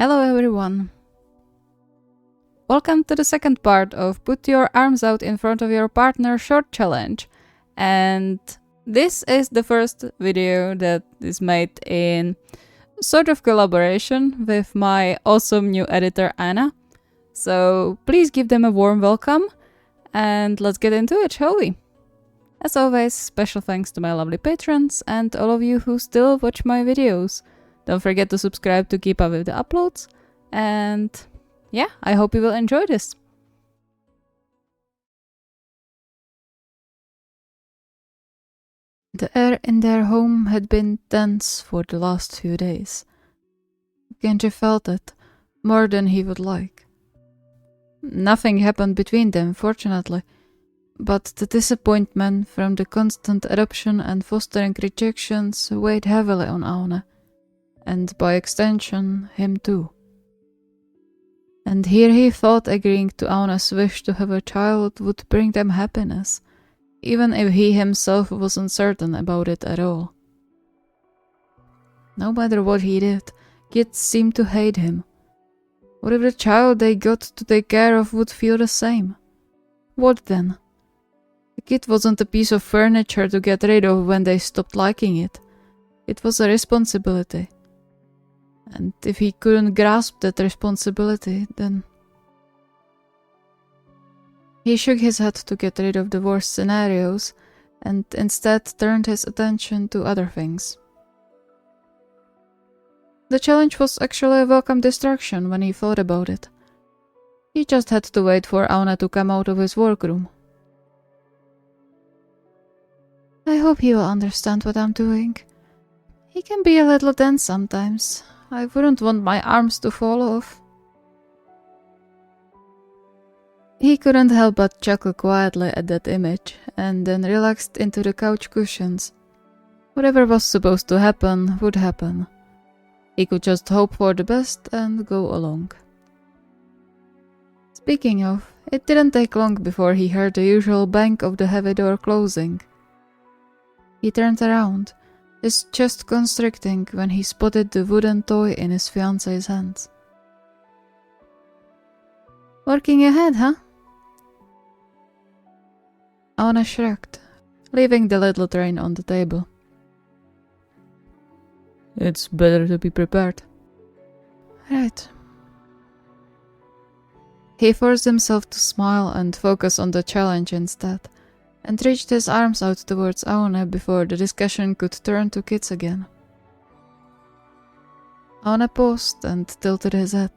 Hello everyone. Welcome to the second part of Put Your Arms Out in Front of Your Partner short challenge. And this is the first video that is made in sort of collaboration with my awesome new editor Anna. So please give them a warm welcome and let's get into it, shall we? As always, special thanks to my lovely patrons and all of you who still watch my videos. Don't forget to subscribe to keep up with the uploads. And yeah, I hope you will enjoy this. The air in their home had been tense for the last few days. Genji felt it, more than he would like. Nothing happened between them, fortunately, but the disappointment from the constant adoption and fostering rejections weighed heavily on Aone, and by extension, him too. And here he thought agreeing to Aone's wish to have a child would bring them happiness, even if he himself was uncertain about it at all. No matter what he did, kids seemed to hate him. What if the child they got to take care of would feel the same? What then? The kid wasn't a piece of furniture to get rid of when they stopped liking it. It was a responsibility. And if he couldn't grasp that responsibility, then... He shook his head to get rid of the worst scenarios, and instead turned his attention to other things. The challenge was actually a welcome distraction when he thought about it. He just had to wait for Aone to come out of his workroom. I hope he will understand what I'm doing. He can be a little dense sometimes. I wouldn't want my arms to fall off. He couldn't help but chuckle quietly at that image, and then relaxed into the couch cushions. Whatever was supposed to happen would happen. He could just hope for the best and go along. Speaking of, it didn't take long before he heard the usual bang of the heavy door closing. He turned around, his chest constricting when he spotted the wooden toy in his fiancée's hands. Working ahead, huh? Aone shrugged, leaving the little train on the table. It's better to be prepared. Right. He forced himself to smile and focus on the challenge instead, and reached his arms out towards Aone before the discussion could turn to kids again. Aone paused and tilted his head,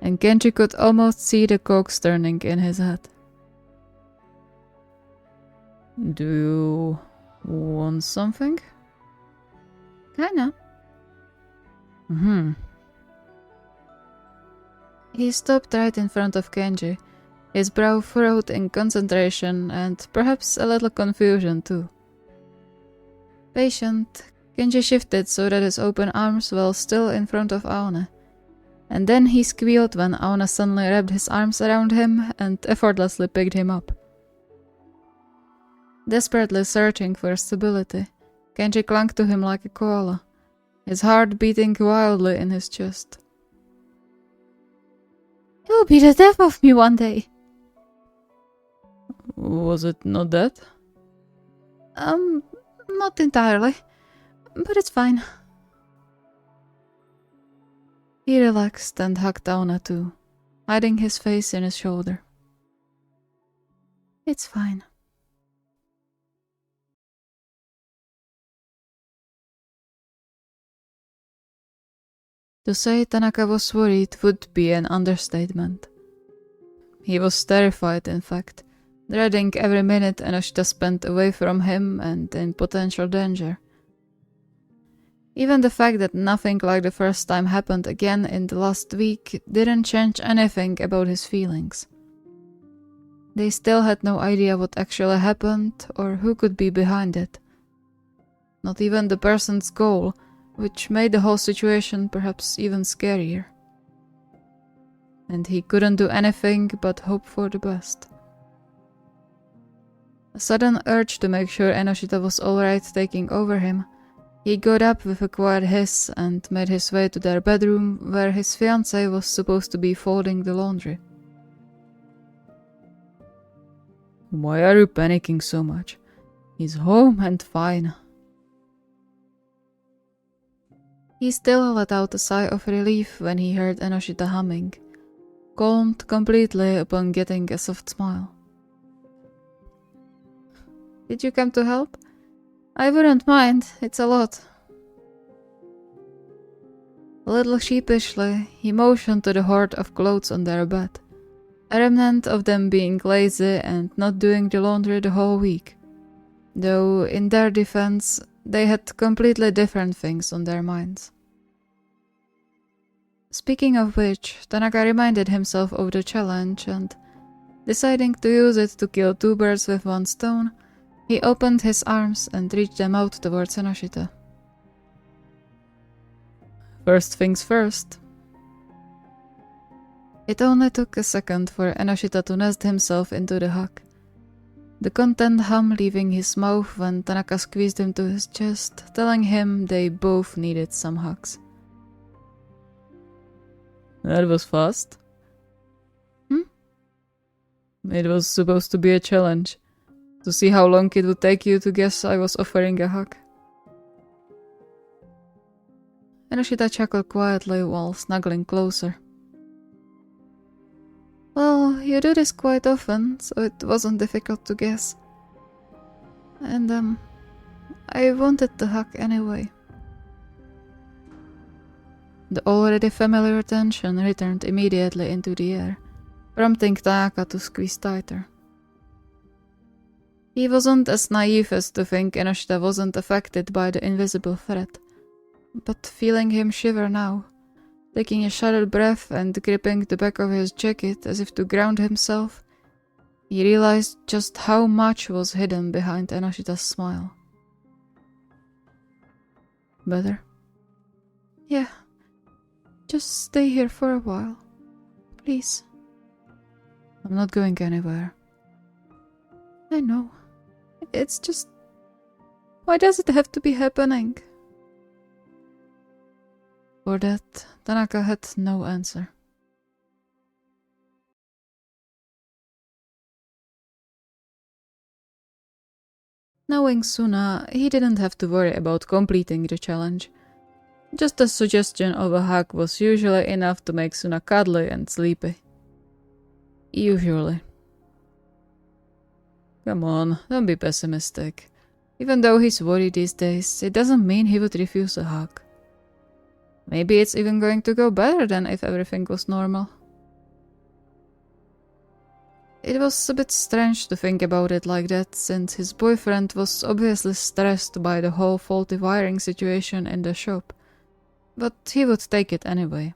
and Genji could almost see the cogs turning in his head. Do you want something? Kinda. He stopped right in front of Genji, his brow furrowed in concentration and perhaps a little confusion too. Patient, Genji shifted so that his open arms were still in front of Aone, and then he squealed when Aone suddenly wrapped his arms around him and effortlessly picked him up. Desperately searching for stability, Genji clung to him like a koala, his heart beating wildly in his chest. You'll be the death of me one day. Was it not that? Not entirely, but it's fine. He relaxed and hugged Aone too, hiding his face in his shoulder. It's fine. To say Tanaka was worried would be an understatement. He was terrified, in fact, dreading every minute Ennoshita spent away from him and in potential danger. Even the fact that nothing like the first time happened again in the last week didn't change anything about his feelings. They still had no idea what actually happened or who could be behind it. Not even the person's goal, which made the whole situation perhaps even scarier. And he couldn't do anything but hope for the best. A sudden urge to make sure Ennoshita was alright taking over him, He got up with a quiet hiss and made his way to their bedroom where his fiancée was supposed to be folding the laundry. Why are you panicking so much? He's home and fine. He still let out a sigh of relief when he heard Ennoshita humming, calmed completely upon getting a soft smile. Did you come to help? I wouldn't mind, it's a lot. A little sheepishly, he motioned to the hoard of clothes on their bed, a remnant of them being lazy and not doing the laundry the whole week, though in their defense, they had completely different things on their minds. Speaking of which, Tanaka reminded himself of the challenge and, deciding to use it to kill two birds with one stone, he opened his arms and reached them out towards Ennoshita. First things first. It only took a second for Ennoshita to nest himself into the hug, the content hum leaving his mouth when Tanaka squeezed him to his chest, telling him they both needed some hugs. That was fast. It was supposed to be a challenge, to see how long it would take you to guess I was offering a hug. Ennoshita chuckled quietly while snuggling closer. Well, you do this quite often, so it wasn't difficult to guess. And, I wanted the hug anyway. The already familiar tension returned immediately into the air, prompting Tanaka to squeeze tighter. He wasn't as naive as to think Ennoshita wasn't affected by the invisible threat, but feeling him shiver now, taking a shallow breath and gripping the back of his jacket as if to ground himself, he realized just how much was hidden behind Ennoshita's smile. Better? Yeah. Just stay here for a while. Please. I'm not going anywhere. I know. It's just... Why does it have to be happening? For that, Tanaka had no answer. Knowing Suna, he didn't have to worry about completing the challenge. Just the suggestion of a hug was usually enough to make Suna cuddly and sleepy. Usually. Come on, don't be pessimistic. Even though he's worried these days, it doesn't mean he would refuse a hug. Maybe it's even going to go better than if everything was normal. It was a bit strange to think about it like that, since his boyfriend was obviously stressed by the whole faulty wiring situation in the shop. But he would take it anyway.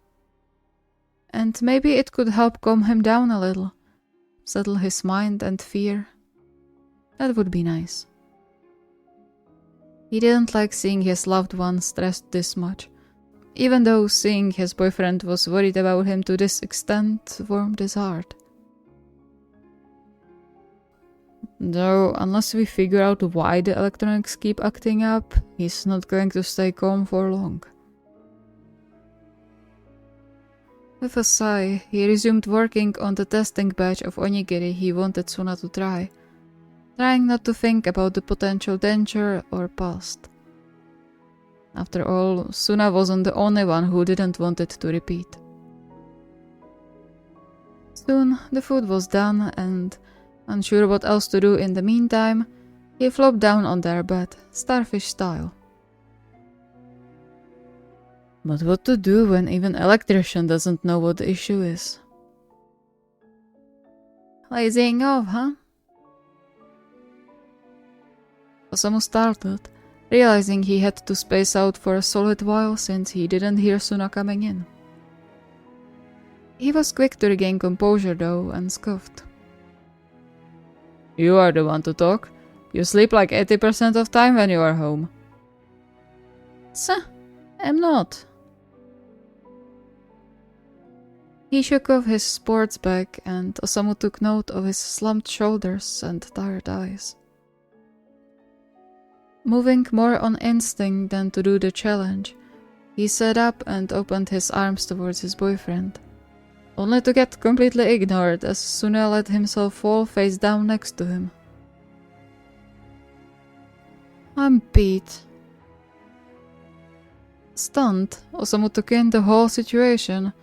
And maybe it could help calm him down a little, settle his mind and fear. That would be nice. He didn't like seeing his loved one stressed this much, even though seeing his boyfriend was worried about him to this extent warmed his heart. Though, unless we figure out why the electronics keep acting up, he's not going to stay calm for long. With a sigh, he resumed working on the testing batch of onigiri he wanted Suna to try, trying not to think about the potential danger or past. After all, Suna wasn't the only one who didn't want it to repeat. Soon, the food was done and, unsure what else to do in the meantime, he flopped down on their bed, starfish style. But what to do when even electrician doesn't know what the issue is? Lazying off, huh? Osamu startled, realizing he had to space out for a solid while since he didn't hear Suna coming in. He was quick to regain composure though and scoffed. You are the one to talk. You sleep like 80% of time when you are home. Sir, I'm not. He shook off his sports bag and Osamu took note of his slumped shoulders and tired eyes. Moving more on instinct than to do the challenge, he sat up and opened his arms towards his boyfriend, only to get completely ignored as Suna let himself fall face down next to him. I'm beat. Stunned, Osamu took in the whole situation,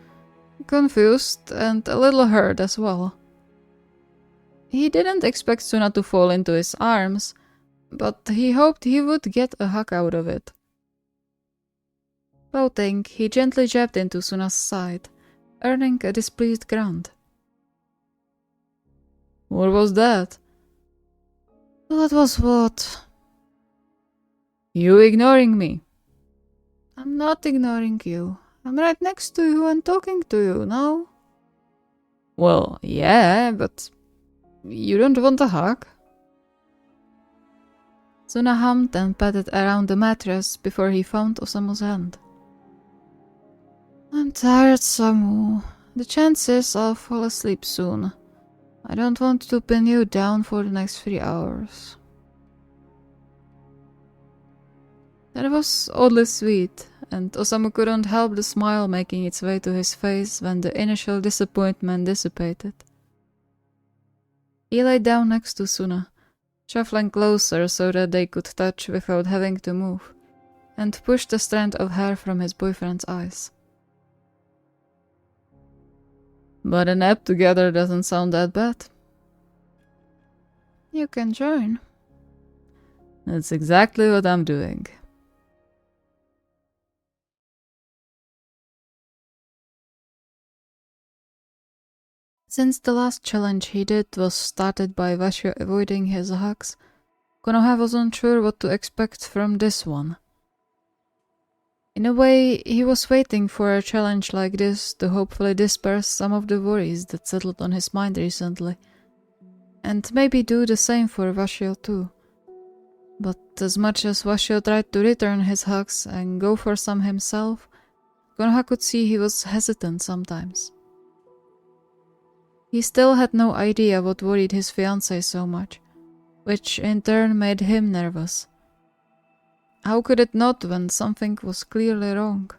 confused and a little hurt as well. He didn't expect Suna to fall into his arms, but he hoped he would get a hug out of it. Pouting, he gently jabbed into Suna's side, earning a displeased grunt. What was that? What was what? You ignoring me. I'm not ignoring you. I'm right next to you and talking to you, no? Well, yeah, but you don't want a hug? Suna hummed and patted around the mattress before he found Osamu's hand. I'm tired, Samu. The chances I'll fall asleep soon. I don't want to pin you down for the next 3 hours. That was oddly sweet, and Osamu couldn't help the smile making its way to his face when the initial disappointment dissipated. He lay down next to Suna, shuffling closer so that they could touch without having to move, and pushed a strand of hair from his boyfriend's eyes. But a nap together doesn't sound that bad. You can join. That's exactly what I'm doing. Since the last challenge he did was started by Washio avoiding his hugs, Konoha wasn't sure what to expect from this one. In a way, he was waiting for a challenge like this to hopefully disperse some of the worries that settled on his mind recently, and maybe do the same for Washio too. But as much as Washio tried to return his hugs and go for some himself, Konoha could see he was hesitant sometimes. He still had no idea what worried his fiancée so much, which in turn made him nervous. How could it not when something was clearly wrong?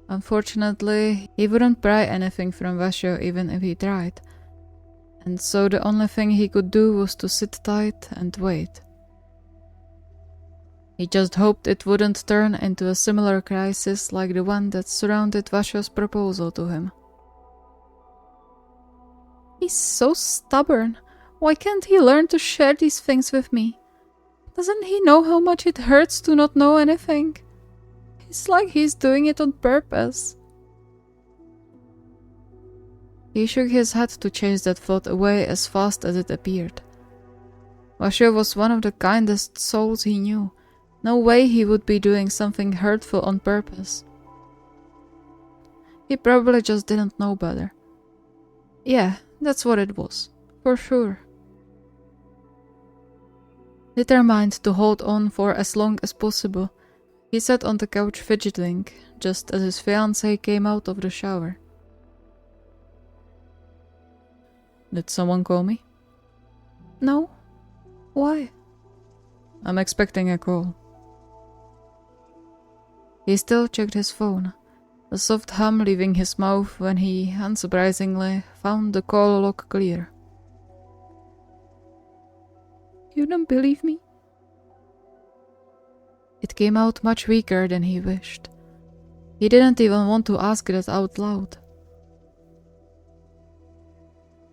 Unfortunately, he wouldn't pry anything from Washio even if he tried, and so the only thing he could do was to sit tight and wait. He just hoped it wouldn't turn into a similar crisis like the one that surrounded Washio's proposal to him. He's so stubborn. Why can't he learn to share these things with me? Doesn't he know how much it hurts to not know anything? It's like he's doing it on purpose. He shook his head to chase that thought away as fast as it appeared. Washio was one of the kindest souls he knew. No way he would be doing something hurtful on purpose. He probably just didn't know better. Yeah, that's what it was, for sure. Determined to hold on for as long as possible, he sat on the couch fidgeting, just as his fiancée came out of the shower. Did someone call me? No. Why? I'm expecting a call. He still checked his phone, a soft hum leaving his mouth when he, unsurprisingly, found the call log clear. You don't believe me? It came out much weaker than he wished. He didn't even want to ask it out loud.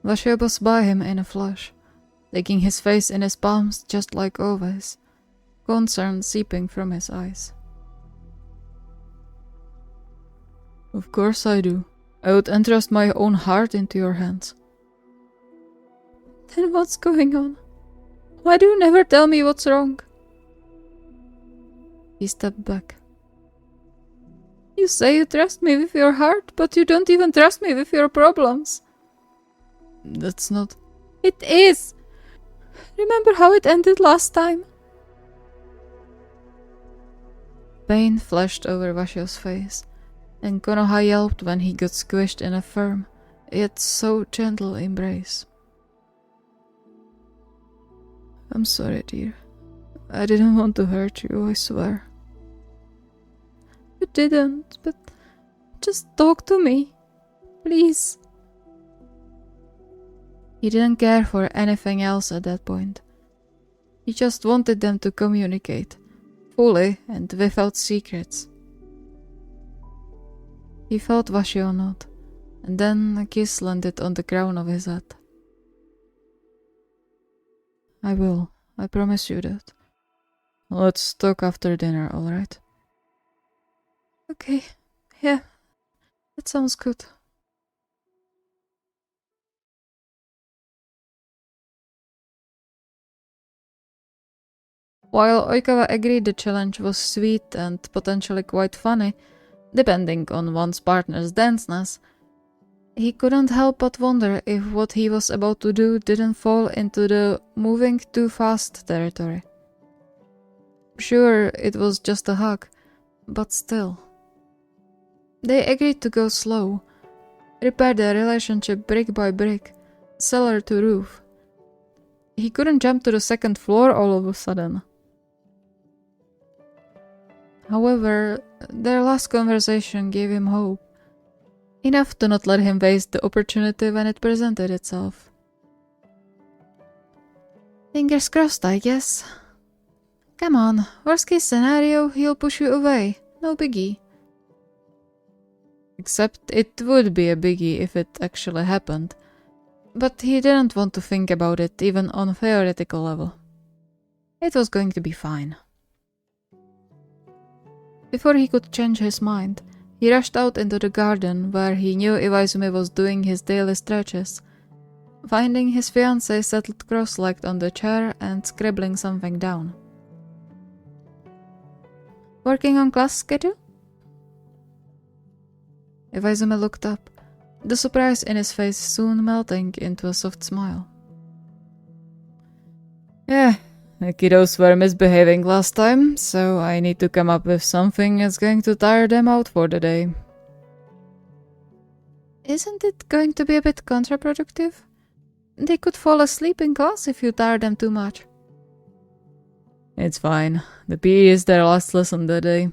Washio was by him in a flash, taking his face in his palms just like always, concern seeping from his eyes. Of course I do. I would entrust my own heart into your hands. Then what's going on? Why do you never tell me what's wrong? He stepped back. You say you trust me with your heart, but you don't even trust me with your problems. That's not... It is! Remember how it ended last time? Pain flashed over Washio's face, and Konoha yelped when he got squished in a firm, yet so gentle embrace. I'm sorry, dear. I didn't want to hurt you, I swear. You didn't, but just talk to me. Please. He didn't care for anything else at that point. He just wanted them to communicate, fully and without secrets. He felt Washio nod, and then a kiss landed on the crown of his head. I will, I promise you that. Let's talk after dinner, alright? Okay, yeah, that sounds good. While Oikawa agreed the challenge was sweet and potentially quite funny, depending on one's partner's denseness, he couldn't help but wonder if what he was about to do didn't fall into the moving too fast territory. Sure, it was just a hug, but still. They agreed to go slow, repair their relationship brick by brick, cellar to roof. He couldn't jump to the second floor all of a sudden. However, their last conversation gave him hope. Enough to not let him waste the opportunity when it presented itself. Fingers crossed, I guess. Come on, worst case scenario, he'll push you away. No biggie. Except it would be a biggie if it actually happened. But he didn't want to think about it even on a theoretical level. It was going to be fine. Before he could change his mind, he rushed out into the garden where he knew Iwaizumi was doing his daily stretches, finding his fiancée settled cross-legged on the chair and scribbling something down. Working on class schedule? Iwaizumi looked up, the surprise in his face soon melting into a soft smile. Yeah, the kiddos were misbehaving last time, so I need to come up with something that's going to tire them out for the day. Isn't it going to be a bit counterproductive? They could fall asleep in class if you tire them too much. It's fine. The PE is their last lesson that day.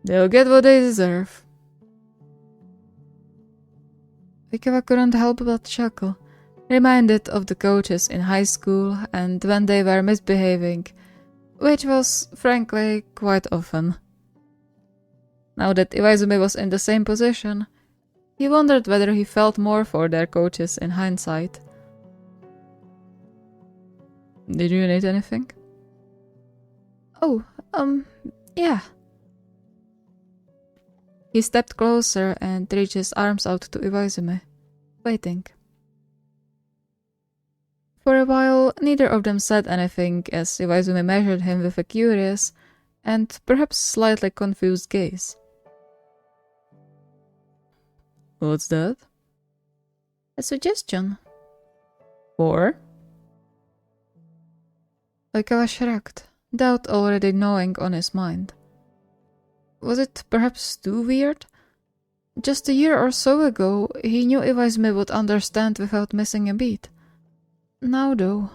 They'll get what they deserve. Oikawa couldn't help but chuckle, reminded of the coaches in high school and when they were misbehaving, which was, frankly, quite often. Now that Iwaizumi was in the same position, he wondered whether he felt more for their coaches in hindsight. Did you need anything? Oh, yeah. He stepped closer and reached his arms out to Iwaizumi, waiting. For a while, neither of them said anything as Iwaizumi measured him with a curious and perhaps slightly confused gaze. What's that? A suggestion. For? Oikawa shrugged, doubt already gnawing on his mind. Was it perhaps too weird? Just a year or so ago, he knew Iwaizumi would understand without missing a beat. Now though...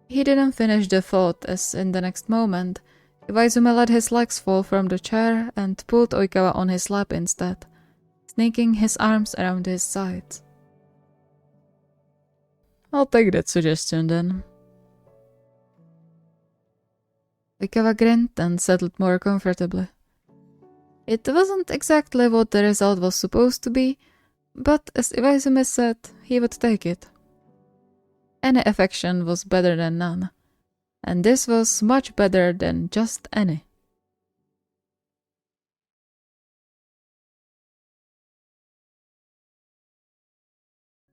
He didn't finish the thought as in the next moment, Iwaizumi let his legs fall from the chair and pulled Oikawa on his lap instead, sneaking his arms around his sides. I'll take that suggestion then. Oikawa grinned and settled more comfortably. It wasn't exactly what the result was supposed to be, but as Iwaizumi said, he would take it. Any affection was better than none, and this was much better than just any.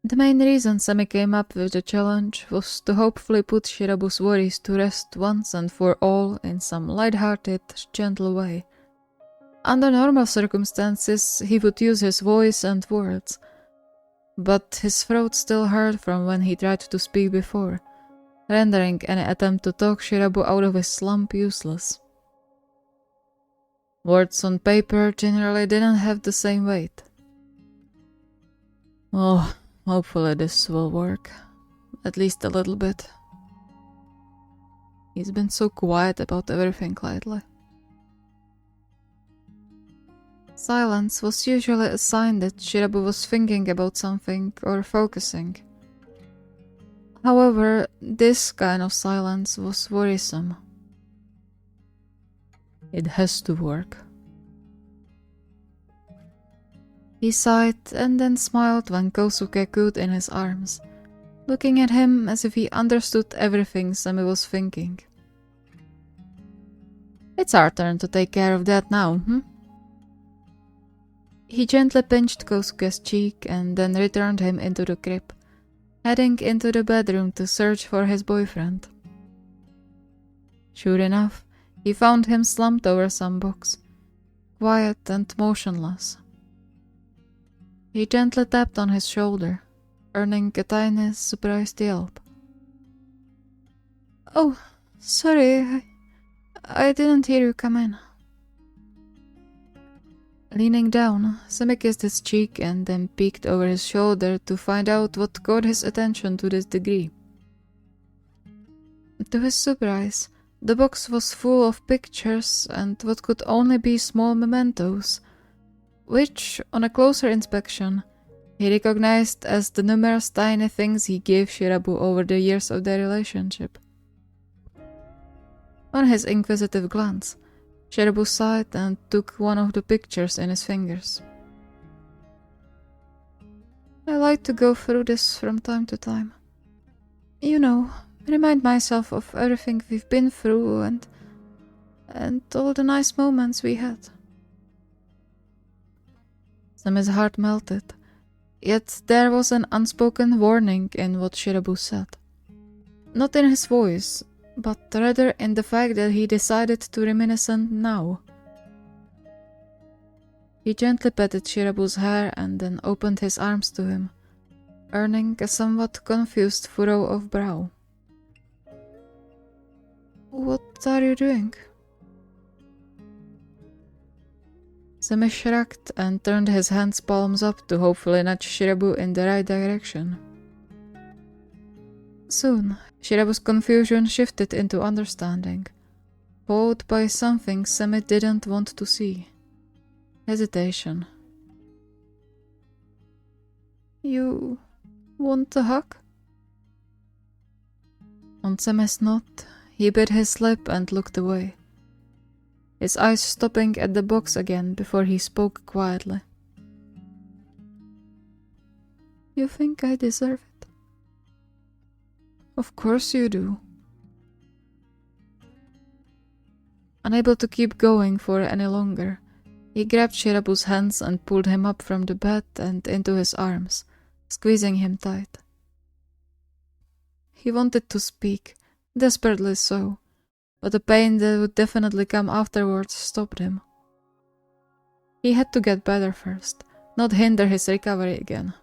The main reason Semi came up with the challenge was to hopefully put Shirabu's worries to rest once and for all in some light-hearted, gentle way. Under normal circumstances, he would use his voice and words, but his throat still hurt from when he tried to speak before, rendering any attempt to talk Shirabu out of his slump useless. Words on paper generally didn't have the same weight. Oh, hopefully this will work, at least a little bit. He's been so quiet about everything lately. Silence was usually a sign that Shirabu was thinking about something or focusing. However, this kind of silence was worrisome. It has to work. He sighed and then smiled when Kosuke cooed in his arms, looking at him as if he understood everything Semi was thinking. It's our turn to take care of that now, He gently pinched Kosuke's cheek and then returned him into the crib, heading into the bedroom to search for his boyfriend. Sure enough, he found him slumped over some books, quiet and motionless. He gently tapped on his shoulder, earning a tiny, surprised yelp. "Oh, sorry, I didn't hear you come in." Leaning down, Semi kissed his cheek and then peeked over his shoulder to find out what caught his attention to this degree. To his surprise, the box was full of pictures and what could only be small mementos, which, on a closer inspection, he recognized as the numerous tiny things he gave Shirabu over the years of their relationship. On his inquisitive glance, Shirabu sighed and took one of the pictures in his fingers. "I like to go through this from time to time. You know, remind myself of everything we've been through and all the nice moments we had." Semi's heart melted, yet there was an unspoken warning in what Shirabu said. Not in his voice, but rather in the fact that he decided to reminiscent now. He gently patted Shirabu's hair and then opened his arms to him, earning a somewhat confused furrow of brow. "What are you doing?" Semi shrugged and turned his hands palms up to hopefully nudge Shirabu in the right direction. Soon, Shirabu's confusion shifted into understanding, followed by something Semi didn't want to see. Hesitation. "You want a hug?" On Semi's nod, he bit his lip and looked away, his eyes stopping at the box again before he spoke quietly. "You think I deserve it?" "Of course you do." Unable to keep going for any longer, he grabbed Shirabu's hands and pulled him up from the bed and into his arms, squeezing him tight. He wanted to speak, desperately so, but the pain that would definitely come afterwards stopped him. He had to get better first, not hinder his recovery again.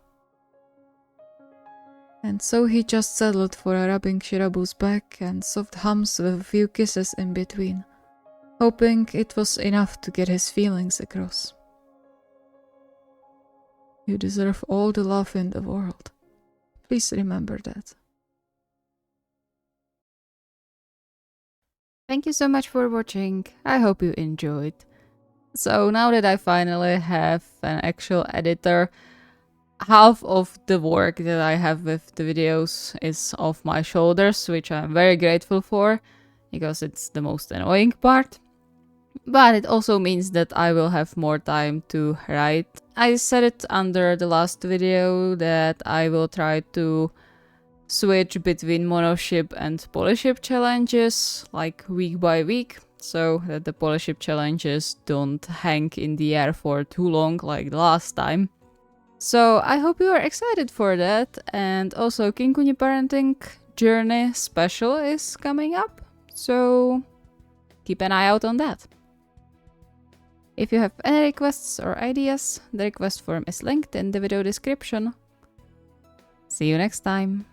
And so he just settled for rubbing Shirabu's back and soft hums with a few kisses in between, hoping it was enough to get his feelings across. "You deserve all the love in the world. Please remember that." Thank you so much for watching. I hope you enjoyed. So now that I finally have an actual editor, half of the work that I have with the videos is off my shoulders, which I'm very grateful for, because it's the most annoying part. But it also means that I will have more time to write. I said it under the last video that I will try to switch between monoship and polyship challenges, like week by week, so that the polyship challenges don't hang in the air for too long like the last time. So I hope you are excited for that, and also Kinkuni Parenting Journey Special is coming up, so keep an eye out on that. If you have any requests or ideas, the request form is linked in the video description. See you next time!